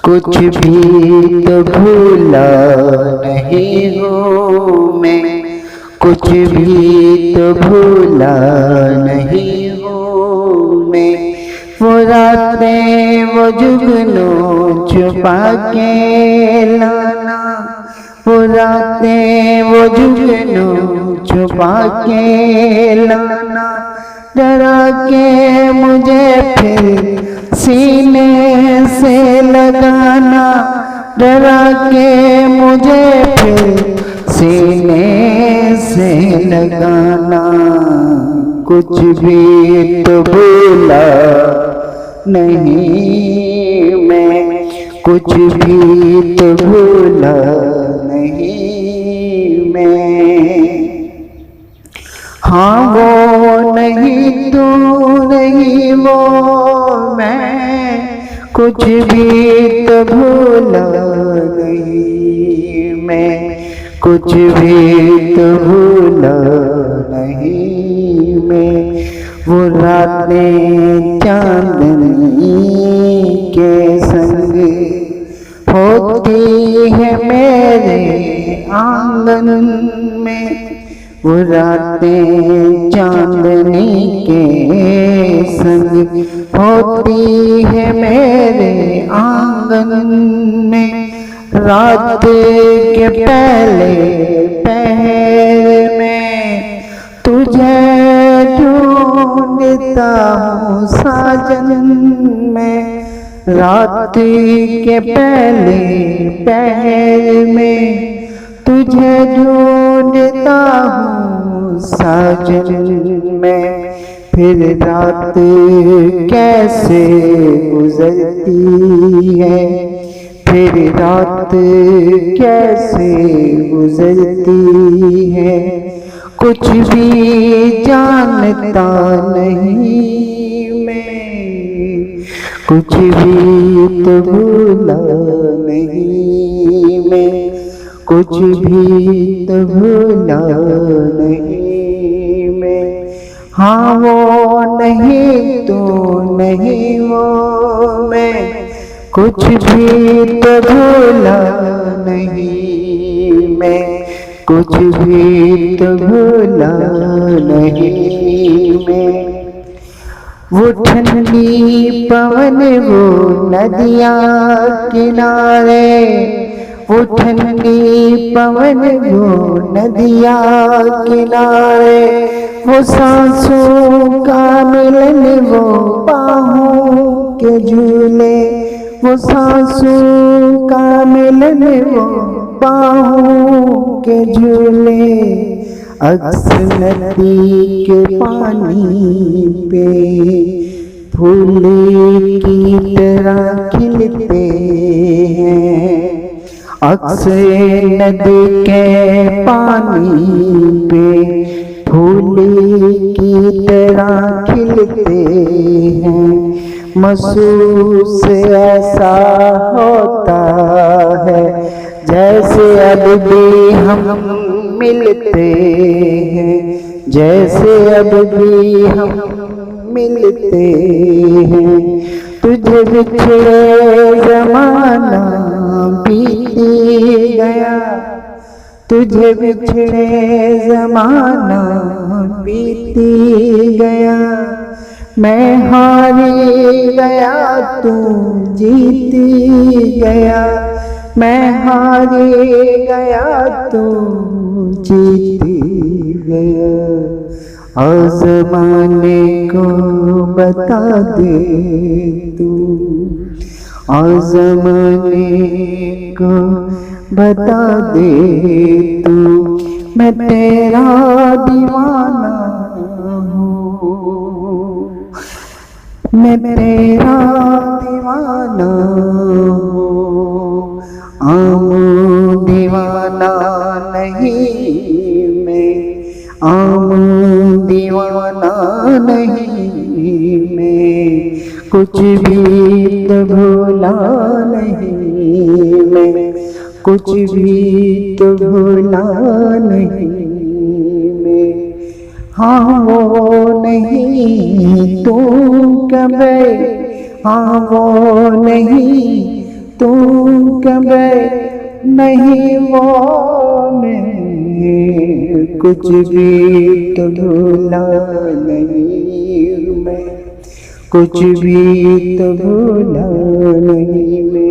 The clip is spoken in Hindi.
कुछ भी तो भूला नहीं हूँ मैं, कुछ भी तो भूला नहीं हूँ मैं। वो रातें वो जुगनू छुपा के लाना, वो रातें वो जुगनू छुपा के लाना, डरा के मुझे फिर सीने से लगाना, डरा के मुझे फिर सीने से लगाना। कुछ भी तो भूला नहीं मैं, कुछ भी तो भूला नहीं मैं। हाँ वो नहीं तू नहीं वो मैं, कुछ भी तो भूला नहीं मैं, कुछ भी तो भूला नहीं मैं। वो रातें चांदनी के संग होती है मेरे आंगन में, वो रातें चांदनी के संग होती है मेरे आंगन में। रात के पहले पहर में तुझे ढूंढता हूँ साजन में, रात के पहले पहर में तुझे ढूंढता हूँ साजन में। फिर रात कैसे गुजरती है, फिर रात कैसे गुजरती है, कुछ भी जानता नहीं मैं, कुछ भी तो भूला नहीं मैं, कुछ भी तो भूला नहीं मैं। हाँ वो नहीं तो नहीं वो मैं, कुछ भी तो भूला नहीं मैं, कुछ भी तो भूला नहीं मैं। वो ठंडी पवन वो नदियाँ किनारे, वो ठंडी पवन वो नदियाँ किनारे, वो सांसों का मिलन वो बाहों के झूले, वो सांसों का मिलन वो बाहों के झूले। अक्सर नदी के पानी पे फूल की तरह खिलते हैं, अक्सर नदी के पानी पे फूल की तरह खिलते हैं। महसूस ऐसा होता है जैसे अब भी हम मिलते हैं, जैसे अब भी हम मिलते हैं। तुझे बिछड़े ज़माना बीती गया, तुझे बिछड़े ज़माना बीती गया। मैं हारी गया तू जीती गया, मैं हारी गया तू जीती गया। आज़माने को बता दे तू, आज़माने को बता दे तू, मैं तेरा दीवाना हूँ, मैं तेरा दीवाना हूँ। आम दीवाना नहीं मैं, आम दीवाना नहीं मैं, कुछ भी तो भूला नहीं मैं, कुछ भी तो भूला नहीं मैं। हाँ वो नहीं तू कभी, हाँ वो नहीं तू कभी नहीं वो मैं, कुछ भी तो भूला नहीं मैं, कुछ भी तो भूला नहीं मैं।